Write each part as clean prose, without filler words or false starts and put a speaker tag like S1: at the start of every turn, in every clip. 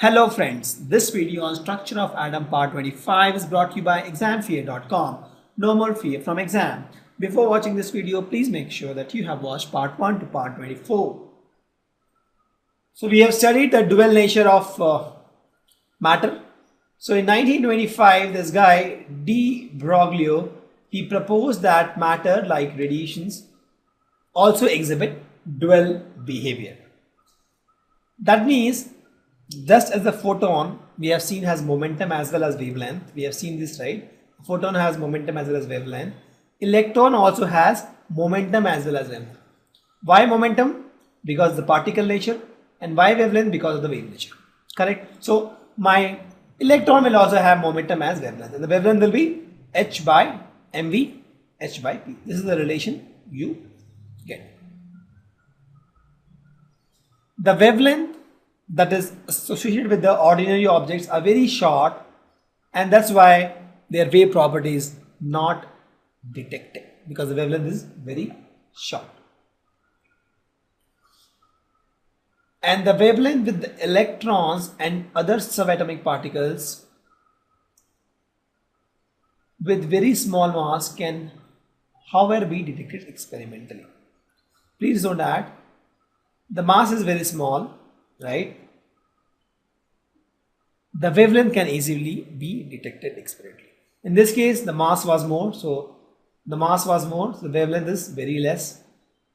S1: Hello friends, this video on structure of atom part 25 is brought to you by examfear.com. No more fear from exam. Before watching this video, please make sure that you have watched part 1 to part 24. So we have studied the dual nature of matter. So in 1925, this guy de Broglie, he proposed that matter like radiations also exhibit dual behavior. That means just as the photon we have seen has momentum as well as wavelength, we have seen this, right? Photon has momentum as well as wavelength. Electron also has momentum as well as wavelength. Why momentum? Because the particle nature. And why wavelength? Because of the wave nature. Correct? So my electron will also have momentum as wavelength, and the wavelength will be h by mv, h by p. This is the relation you get. The wavelength that is associated with the ordinary objects are very short, and that's why their wave property is not detected, because the wavelength is very short. And the wavelength with the electrons and other subatomic particles with very small mass can, however, be detected experimentally. Please note that the mass is very small, right? The wavelength can easily be detected experimentally. In this case, the mass was more, so the wavelength is very less.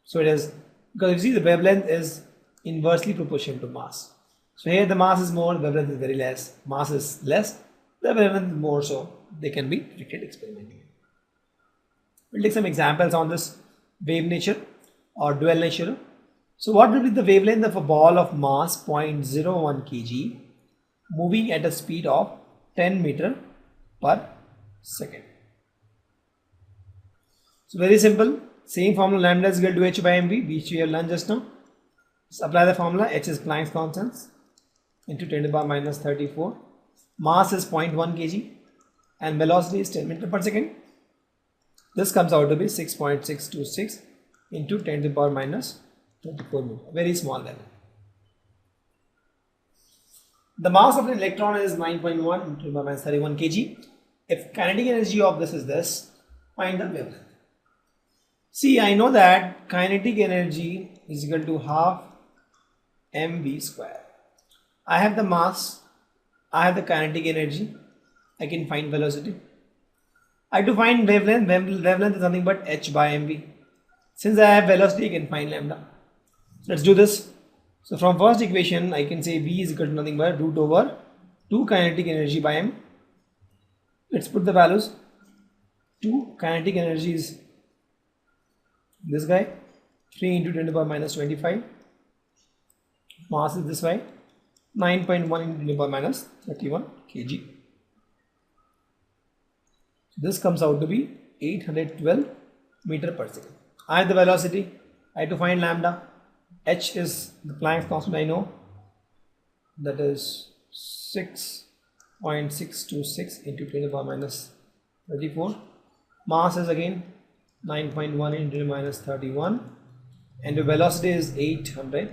S1: So it is, because you see the wavelength is inversely proportional to mass. So here the mass is more, the wavelength is very less. Mass is less, the wavelength is more, so they can be detected experimentally. We'll take some examples on this wave nature or dual nature. So what will be the wavelength of a ball of mass 0.01 kg moving at a speed of 10 meter per second? So very simple, same formula, lambda is equal to h by mv, which we have learned just now. Let's apply the formula. H is Planck's constant into 10 to the power minus 34. Mass is 0.1 kg and velocity is 10 meter per second. This comes out to be 6.626 into 10 to the power minus 24 meter. Very small level. The mass of an electron is 9.1 into 10 to the power minus 31 kg. If kinetic energy of this is this, find the wavelength. See, I know that kinetic energy is equal to half mv square. I have the mass, I have the kinetic energy, I can find velocity. I have to find wavelength. Wavelength is nothing but h by mv. Since I have velocity, I can find lambda. Let's do this. So from first equation, I can say v is equal to nothing but root over 2 kinetic energy by m. Let's put the values. 2 kinetic energy is this guy, 3 into 10 to the power minus 25. Mass is this way, 9.1 into 10 to the power minus 31 kg. This comes out to be 812 meter per second. I have the velocity, I have to find lambda. H is the Planck's constant, I know, that is 6.626 into 10 to the power minus 34. Mass is again 9.1 into 10 to the minus 31, and the velocity is 812.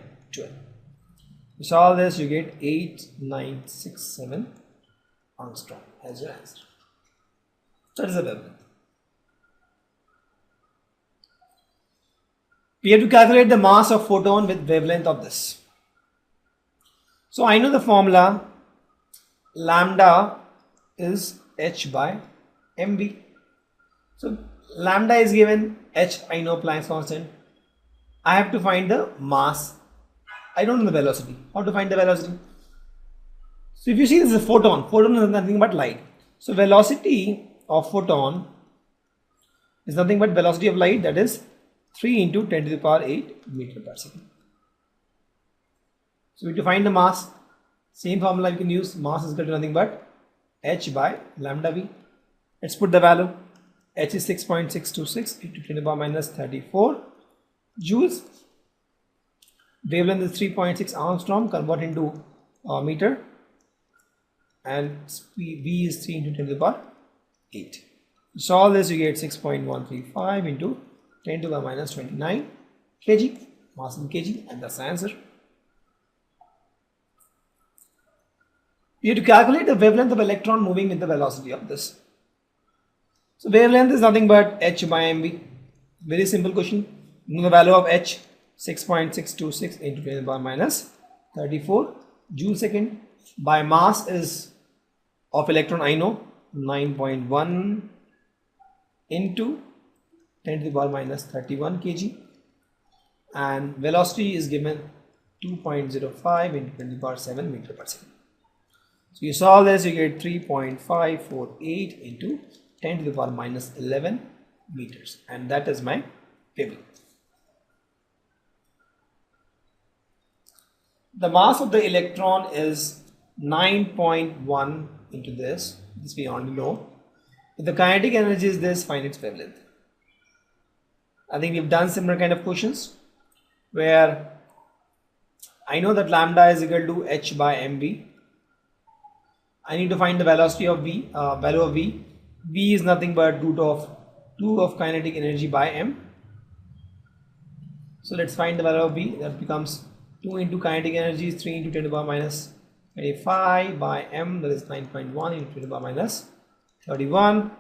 S1: You solve this, you get 8967 angstrom as your answer. That is the wavelength. We have to calculate the mass of photon with wavelength of this. So I know the formula, lambda is h by mv. So lambda is given, h I know Planck's constant. I have to find the mass. I don't know the velocity. How to find the velocity? So if you see, this is a photon. Photon is nothing but light. So velocity of photon is nothing but velocity of light, that is 3 into 10 to the power 8 meter per second. So we have to find the mass. Same formula you can use. Mass is equal to nothing but h by lambda v. Let's put the value. H is 6.626 into 10 to the power minus 34 joules. Wavelength is 3.6 angstrom, convert into meter, and V is 3 into 10 to the power 8. Solve this, you get 6.135 into 10 to the minus 29 kg, mass in kg, and that's the answer. You have to calculate the wavelength of electron moving with the velocity of this. So wavelength is nothing but h by mv. Very simple question. You know the value of h, 6.626 into 10 to the power minus 34 joule second. By mass is of electron, I know, 9.1 into 10 to the power minus 31 kg, and velocity is given 2.05 into 10 to the power 7 meter per second. So you solve this, you get 3.548 into 10 to the power minus 11 meters, and that is my wavelength. The mass of the electron is 9.1 into this we already know. If the kinetic energy is this, find its wavelength. I think we've done similar kind of questions where I know that lambda is equal to h by mv. I need to find the velocity of v, value of v. V is nothing but root of 2 of kinetic energy by m. So let's find the value of v. That becomes 2 into kinetic energy is 3 into 10 to the power minus 25 by m, that is 9.1 into 10 to the power minus 31,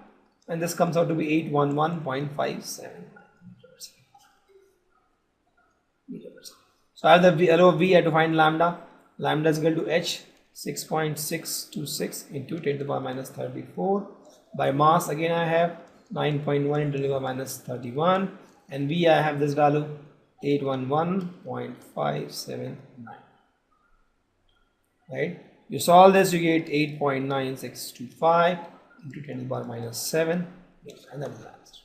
S1: and this comes out to be 811.57 meters. So I have the value of v. I have to find lambda. Lambda is equal to h, 6.626 into 10 to the power minus 34. By mass again I have 9.1 into 10 to the power minus 31, and v I have this value 811.579. Right? You solve this, you get 8.9625 into 10 to the power minus 7, and that is the answer.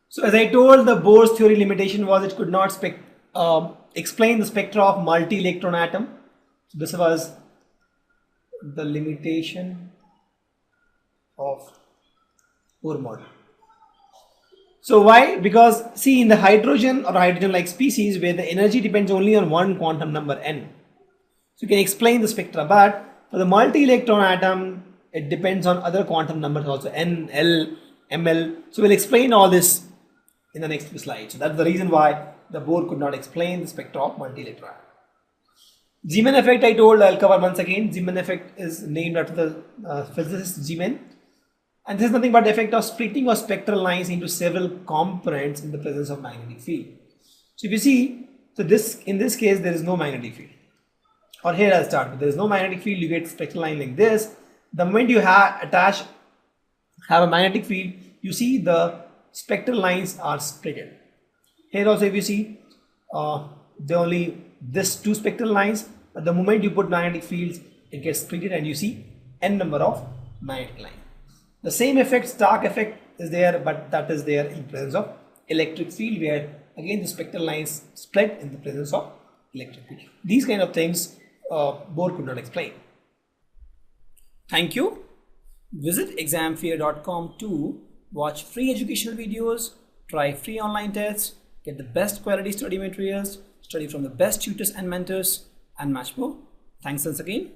S1: So as I told, the Bohr's theory limitation was it could not explain the spectra of multi-electron atom. So this was the limitation of Bohr model. So why? Because see, in the hydrogen or hydrogen-like species where the energy depends only on one quantum number n, so you can explain the spectra, but for the multi-electron atom it depends on other quantum numbers also, n, l, ml. So we'll explain all this in the next few slides. So that's the reason why the Bohr could not explain the spectra of multi-electron atom. Zeeman effect I told, I'll cover once again. Zeeman effect is named after the physicist Zeeman. And this is nothing but the effect of splitting of spectral lines into several components in the presence of magnetic field. So if you see, so this in this case there is no magnetic field. Or here I'll start with, there is no magnetic field, you get spectral line like this. The moment you have a magnetic field, you see the spectral lines are split. Here also if you see, there are only this two spectral lines, but the moment you put magnetic fields, it gets split and you see n number of magnetic lines. The same effect, Stark effect, is there, but that is there in presence of electric field, where again the spectral lines split in the presence of electric field. These kind of things Bohr could not explain. Thank you. Visit examfear.com to watch free educational videos, try free online tests, get the best quality study materials, study from the best tutors and mentors, and much more. Thanks once again.